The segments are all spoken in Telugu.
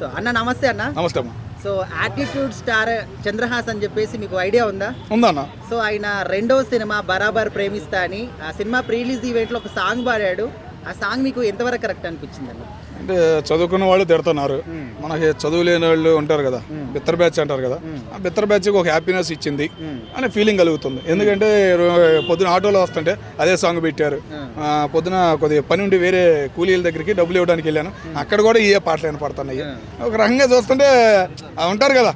సో అన్న నమస్తే అన్న. నమస్తే అమ్మా. సో యాటిట్యూడ్ స్టార్ చంద్రహాస్ అని చెప్పేసి మీకు ఐడియా ఉందా? ఉందన్న. సో ఆయన రెండవ సినిమా బరాబర్ ప్రేమిస్తా అని ఆ సినిమా ప్రీ రిలీజ్ ఈవెంట్లో ఒక సాంగ్ పాడాడు. ఆ సాంగ్ మీకు ఎంతవరకు కరెక్ట్ అనిపించింది అన్న? అంటే చదువుకున్న వాళ్ళు తిడుతున్నారు, మనకి చదువు లేని వాళ్ళు ఉంటారు కదా, బిత్తర్ బ్యాచ్ అంటారు కదా, ఆ బిత్తర్ బ్యాచ్కి ఒక హ్యాపీనెస్ ఇచ్చింది అనే ఫీలింగ్ కలుగుతుంది. ఎందుకంటే పొద్దున ఆటోలో వస్తుంటే అదే సాంగ్ పెట్టారు, పొద్దున కొద్దిగా పని ఉండి వేరే కూలీల దగ్గరికి డబ్బులు ఇవ్వడానికి వెళ్ళాను, అక్కడ కూడా ఏ పాటలు వినపడుతున్నాయి. ఒక రకంగా చూస్తుంటే ఉంటారు కదా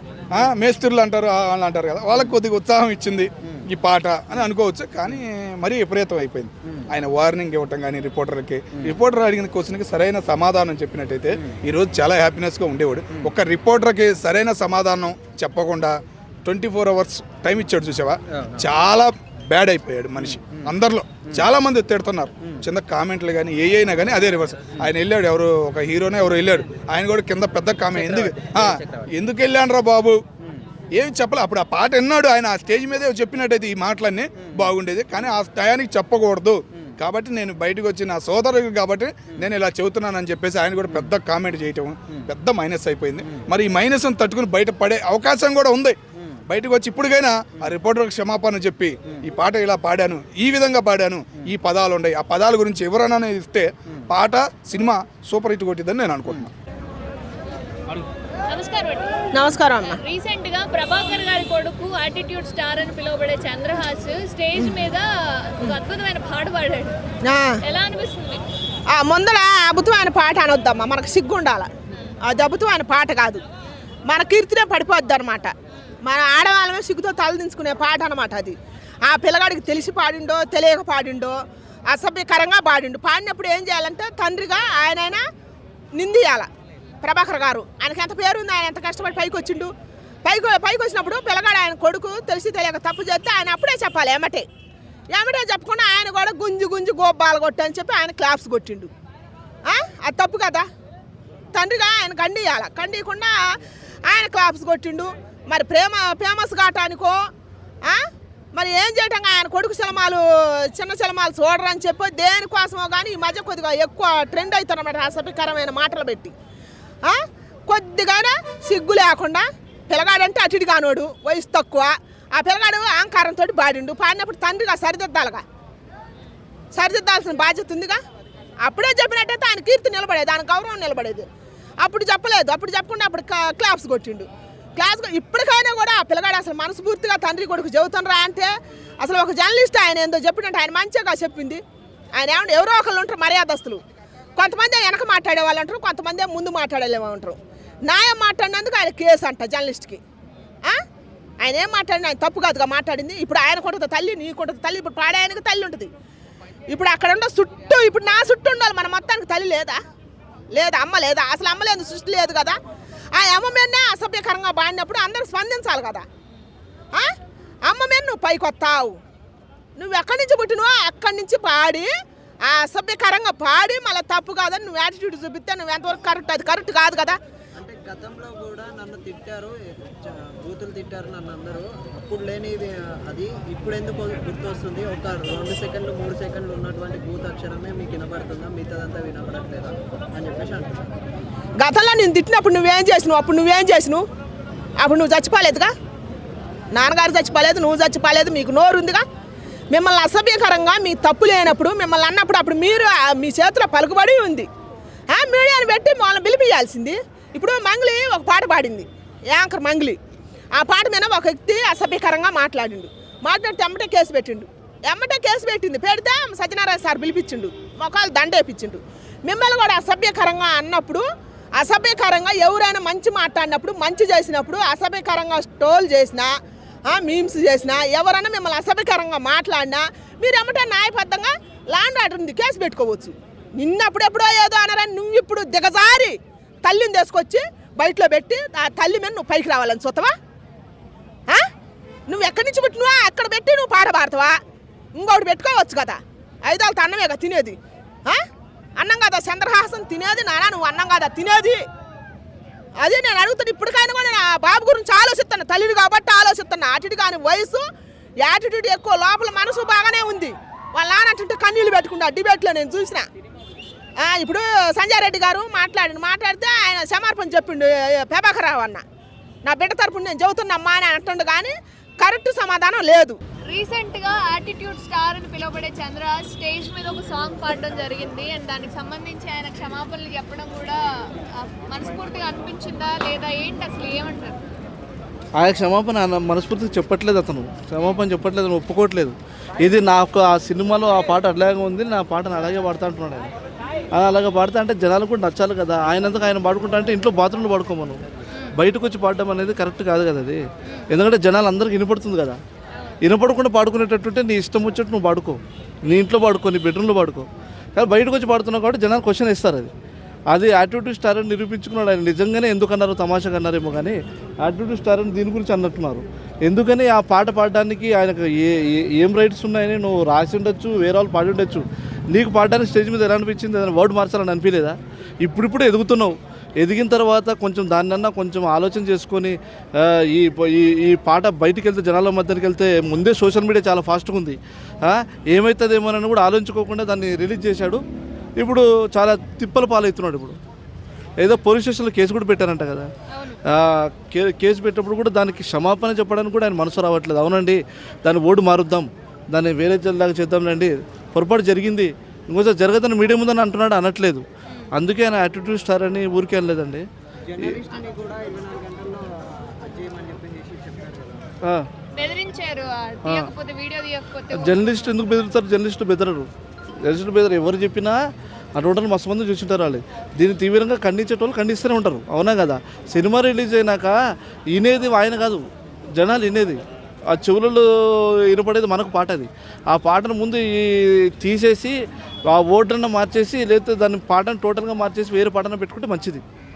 మేస్త్రులు అంటారు, వాళ్ళు అంటారు కదా, వాళ్ళకి కొద్దిగా ఉత్సాహం ఇచ్చింది ఈ పాట అని అనుకోవచ్చు. కానీ మరీ విపరీతం అయిపోయింది. ఆయన వార్నింగ్ ఇవ్వటం కానీ రిపోర్టర్ అడిగిన క్వశ్చన్కి సరైన సమాధానం చెప్పినట్టయితే ఈరోజు చాలా హ్యాపీనెస్గా ఉండేవాడు. ఒక రిపోర్టర్కి సరైన సమాధానం చెప్పకుండా 24 hours టైం ఇచ్చాడు చూసావా, చాలా బ్యాడ్ అయిపోయాడు మనిషి. అందరిలో చాలా మంది తిడుతున్నారు, చిన్న కామెంట్లు కానీ ఏ అయినా కానీ అదే రివర్స్. ఆయన వెళ్ళాడు, ఎవరు ఒక హీరోనే ఎవరు వెళ్ళాడు, ఆయన కూడా కింద పెద్ద కామెంట్, ఎందుకు వెళ్ళాను బాబు ఏమి చెప్పలే. అప్పుడు ఆ పాట విన్నాడు ఆయన, ఆ స్టేజ్ మీదే చెప్పినట్టయితే ఈ మాటలన్నీ బాగుండేది. కానీ ఆ టయానికి చెప్పకూడదు కాబట్టి నేను బయటకు వచ్చి నా సోదరుడు కాబట్టి నేను ఇలా చెబుతున్నానని చెప్పేసి ఆయన కూడా పెద్ద కామెంట్ చేయటం పెద్ద మైనస్ అయిపోయింది. మరి ఈ మైనస్ని తట్టుకుని బయటపడే అవకాశం కూడా ఉంది. బయటకు వచ్చి ఇప్పటికైనా ఆ రిపోర్టర్కి క్షమాపణ చెప్పి ఈ పాట ఇలా పాడాను, ఈ విధంగా పాడాను, ఈ పదాలు ఉన్నాయి, ఆ పదాల గురించి ఎవరైనా ఇస్తే పాట సినిమా సూపర్ హిట్ కొట్టిందని నేను అనుకుంటున్నాను. నమస్కారం అన్న. రీసెంట్ గా ప్రభాకర్ గారి కొడుకు యాటిట్యూడ్ స్టార్ అని పిలువబడే చంద్రహాస్ స్టేజ్ మీద ఒక అద్భుతమైన పాట పాడాడు. ఎలా అనిపిస్తుంది? ముందర అద్భుతమైన పాట అనొద్దమ్మా, మనకు సిగ్గు ఉండాలి. అది అద్భుతమైన పాట కాదు, మన కీర్తినే పడిపోద్ది అనమాట. మన ఆడవాళ్ళమే సిగ్గుతో తలదించుకునే పాట అనమాట అది. ఆ పిల్లగాడికి తెలిసి పాడిండో తెలియక పాడిండో అసభ్యకరంగా పాడిండు. పాడినప్పుడు ఏం చేయాలంటే తండ్రిగా ఆయన నిందియాల. ప్రభాకర్ గారు ఆయనకి ఎంత పేరు ఉంది, ఆయన ఎంత కష్టపడి పైకి వచ్చిండు. పైకి వచ్చినప్పుడు పిల్లగాడు ఆయన కొడుకు తెలిసి తెలియక తప్పు చేస్తే ఆయన అప్పుడే చెప్పాలి, ఏమటే చెప్పకుండా ఆయన కూడా గుంజు గోబ్బాలు కొట్టు అని చెప్పి ఆయన క్లాప్స్ కొట్టిండు. అది తప్పు కదా. తండ్రిగా ఆయన ఖండియకుండా ఆయన క్లాప్స్ కొట్టిండు. మరి ఫేమస్ కావటానికో మరి ఏం చేయటం, ఆయన కొడుకు చిన్న సినిమాలు చూడరని చెప్పి దేనికోసమో కానీ ఈ మధ్య కొద్దిగా ఎక్కువ ట్రెండ్ అవుతున్నమాట అసభ్యకరమైన మాటలు పెట్టి. కొద్దిగానే సిగ్గు లేకుండా పిల్లగాడంటే అటుడి కానోడు, వయసు తక్కువ, ఆ పిల్లగాడు అహంకారంతో పాడినప్పుడు తండ్రిగా సరిదిద్దాల్సిన బాధ్యత ఉందిగా. అప్పుడే చెప్పినట్టయితే ఆయన కీర్తి నిలబడేది, ఆయన గౌరవం నిలబడేది. అప్పుడు చెప్పలేదు, అప్పుడు చెప్పకుండా అప్పుడు క్లాప్స్ కొట్టిండు. ఇప్పటికైనా కూడా ఆ పిల్లగాడు అసలు మనస్ఫూర్తిగా తండ్రి కొడుకు చెబుతుండ్రా అంటే అసలు ఒక జర్నలిస్ట్ ఆయన ఏందో చెప్పినట్టు ఆయన మంచిగా చెప్పింది. ఆయన ఏమంటే ఎవరో ఒకళ్ళు ఉంటారు మర్యాదస్తులు, కొంతమంది వెనక మాట్లాడే వాళ్ళు అంటారు, కొంతమంది ముందు మాట్లాడేలేమో అంటారు. న్యాయం మాట్లాడినందుకు ఆయన కేసు అంట జర్నలిస్ట్కి. ఆయన ఏం మాట్లాడిన ఆయన తప్పు కాదుగా మాట్లాడింది. ఇప్పుడు ఆయనకు ఉంటుంది తల్లి, నీకుంటుంది తల్లి, ఇప్పుడు పాడాయనకి తల్లి ఉంటుంది. ఇప్పుడు అక్కడ ఉన్న చుట్టూ, ఇప్పుడు నా చుట్టూ ఉండాలి, మన మొత్తానికి తల్లి లేదా, అమ్మ లేదా, అసలు అమ్మ లేదు, సృష్టి లేదు కదా. ఆ అమ్మ మీదనే అసభ్యకరంగా పాడినప్పుడు అందరూ స్పందించాలి కదా. అమ్మ మీద నువ్వు పైకి వస్తావు, నువ్వు ఎక్కడి నుంచి పుట్టినవో అక్కడి నుంచి పాడి ఆ అసభ్యకరంగా పాడి మళ్ళీ తప్పు కాదని నువ్వు యాటిట్యూడ్ చూపిస్తే నువ్వు ఎంతవరకు కరెక్ట్? అది కరెక్ట్ కాదు కదా. అంటే గతంలో కూడా నన్ను తిట్టారు, బూతులు తిట్టారు నన్ను అందరూ, అప్పుడు లేని అది ఇప్పుడు ఎందుకు గుర్తొస్తుంది? ఒక 2 సెకండ్లు 3 సెకండ్లు ఉన్నటువంటి బూత్ అక్షరమే మీకు వినపడుతుందా, మిగతాదంతా వినపడట్లేదా అని చెప్పేసి అంటున్నాను. గతంలో నేను తిట్టినప్పుడు నువ్వేం చేసినావు? అప్పుడు నువ్వు చచ్చిపోలేదుగా, నాన్నగారు చచ్చిపోలేదు, నువ్వు చచ్చిపోలేదు, మీకు నోరు ఉందిగా. మిమ్మల్ని అసభ్యకరంగా మీ తప్పు లేనప్పుడు మిమ్మల్ని అన్నప్పుడు అప్పుడు మీరు మీ చేతిలో పలుకుబడి ఉంది. మీడియాని పెట్టి వాళ్ళని పిలిపియాల్సింది. ఇప్పుడు మంగ్లీ ఒక పాట పాడింది, యాంకర్ మంగ్లీ. ఆ పాట మీద ఒక వ్యక్తి అసభ్యకరంగా మాట్లాడితే ఎమ్మటే కేసు పెట్టింది. పెడితే సత్యనారాయణ సార్ పిలిపించిండు, మొక్కలు దండేపించిండు. మిమ్మల్ని కూడా అసభ్యకరంగా అన్నప్పుడు, అసభ్యకరంగా ఎవరైనా మంచి మాట్లాడినప్పుడు, మంచి చేసినప్పుడు, అసభ్యకరంగా స్టోల్ చేసినా మీమ్స్ చేసినా, ఎవరైనా మిమ్మల్ని అసభ్యకరంగా మాట్లాడినా మీరు ఎమ్మటే న్యాయబద్ధంగా ల్యాండ్ ఆర్డర్ ఉంది కేసు పెట్టుకోవచ్చు. నిన్నప్పుడెప్పుడో ఏదో అనరని నువ్వు ఇప్పుడు దిగజారి తల్లిని తీసుకొచ్చి బయటలో పెట్టి ఆ తల్లి మీద నువ్వు పైకి రావాలని చూస్తావా? నువ్వు ఎక్కడి నుంచి పుట్టినవా అక్కడ పెట్టి నువ్వు పాట పాడతావా? ఇంకోటి పెట్టుకోవచ్చు కదా. 5 ఏళ్ళ అన్నమే కదా తినేది, అన్నం కదా చంద్రహాసన్ తినేది. నానా నువ్వు అన్నం కదా తినేది. అదే నేను అడుగుతాను. ఇప్పటికైనా కూడా నేను ఆ బాబు గురించి ఆలోచిస్తాను, తల్లిని కాబట్టి ఆలోచిస్తాను. అటుడు కానీ వయసు యాటిట్యూడ్ ఎక్కువ, లోపల మనసు బాగానే ఉంది. వాళ్ళ నాన్న అటుంటే కన్నీళ్ళు పెట్టుకుంటా డిబేట్లో నేను చూసిన. ఇప్పుడు సంజయ్ రెడ్డి గారు మాట్లాడితే ఆయన క్షమార్పణ చెప్పిండు ప్రభాకర్ రావు అన్న నా బిడ్డ తరపున నేను చెబుతున్నమ్మా అని అంటుండు కానీ కరెక్ట్ సమాధానం లేదు. రీసెంట్ గా యాటిట్యూడ్ స్టార్ అని పిలువబడే చంద్రహాస్ స్టేజ్ మీద ఒక సాంగ్ పాడడం జరిగింది అండ్ దానికి సంబంధించి ఆయన క్షమాపణలు చెప్పడం కూడా మనస్ఫూర్తిగా అనిపించిందా లేదా ఏంటి అసలు ఏమంటారు? ఆయన క్షమాపణ మనస్ఫూర్తిగా చెప్పట్లేదు, అతను క్షమాపణ చెప్పట్లేదు, అతను ఒప్పుకోవట్లేదు. ఇది నాకు ఆ సినిమాలో ఆ పాట అట్లాగే ఉంది, నా పాటను అలాగే పాడుతూ అంటున్నాడు ఆయన. అలాగే పాడుతా అంటే జనాలు కూడా నచ్చాలి కదా. ఆయనంతకు ఆయన పాడుకుంటా అంటే ఇంట్లో బాత్రూంలో పడుకోమను, బయటకు వచ్చి పాడడం అనేది కరెక్ట్ కాదు కదా అది. ఎందుకంటే జనాలు అందరికి వినపడుతుంది కదా. వినపడకుండా పాడుకునేటట్టుంటే నీ ఇష్టం వచ్చేట్టు నువ్వు పాడుకో, నీ ఇంట్లో పాడుకో, నీ బెడ్రూమ్లో పాడుకో. కానీ బయటకు వచ్చి పాడుతున్నావు కాబట్టి జనాలు క్వశ్చన్ ఇస్తారు. అది యాటిట్యూడ్ స్టార్ అని నిరూపించుకున్నాడు ఆయన. నిజంగానే ఎందుకు అన్నారు, తమాషాగా అన్నారేమో కానీ యాటిట్యూడ్ స్టార్ అని దీని గురించి అన్నట్టున్నారు. ఎందుకని ఆ పాట పాడడానికి ఆయనకు ఏం రైట్స్ ఉన్నాయని నువ్వు రాసి ఉండొచ్చు, వేరే వాళ్ళు పాడి ఉండొచ్చు. నీకు పాడడానికి స్టేజ్ మీద ఎలా అనిపించింది? ఏదైనా వర్డ్ మార్చాలని అనిపించలేదా? ఇప్పుడిప్పుడు ఎదుగుతున్నావు, ఎదిగిన తర్వాత కొంచెం దాన్నన్నా కొంచెం ఆలోచన చేసుకొని ఈ పాట బయటికి వెళ్తే, జనాల మధ్యకి వెళ్తే, ముందే సోషల్ మీడియా చాలా ఫాస్ట్గా ఉంది, ఏమవుతుందేమోనని కూడా ఆలోచించుకోకుండా దాన్ని రిలీజ్ చేశాడు. ఇప్పుడు చాలా తిప్పల పాలవుతున్నాడు. ఇప్పుడు ఏదో పోలీస్ స్టేషన్లో కేసు కూడా పెట్టారంట కదా. కేసు పెట్టినప్పుడు కూడా దానికి క్షమాపణ చెప్పడానికి కూడా ఆయన మనసు రావట్లేదు. అవునండి, దాన్ని ఓటు మారుద్దాం, దాన్ని వేరే జిల్లాగా చేద్దాంలేండి, పొరపాటు జరిగింది, ఇంకోసారి జరగదని మీడియా ముందని అంటున్నాడు అనట్లేదు. అందుకే ఆయన యాటిట్యూడ్ స్టార్ అని ఊరికే అనలేదండి. జర్నలిస్ట్ ఎందుకు బెదిరిస్తారు? జర్నలిస్టు బెదరరు. ఎవరు చెప్పినా ఆ టోటల్ మస్తు మంది చూసింటారు వాళ్ళు. దీన్ని తీవ్రంగా ఖండించేటోళ్ళు ఖండిస్తూనే ఉంటారు, అవునా కదా. సినిమా రిలీజ్ అయినాక వినేది ఆయన కాదు, జనాలు వినేది. ఆ చెవులలో వినపడేది మనకు పాట. అది ఆ పాటను ముందు తీసేసి ఆ ఓటర్ను మార్చేసి, లేకపోతే దాన్ని పాటను టోటల్గా మార్చేసి వేరే పాటను పెట్టుకుంటే మంచిది.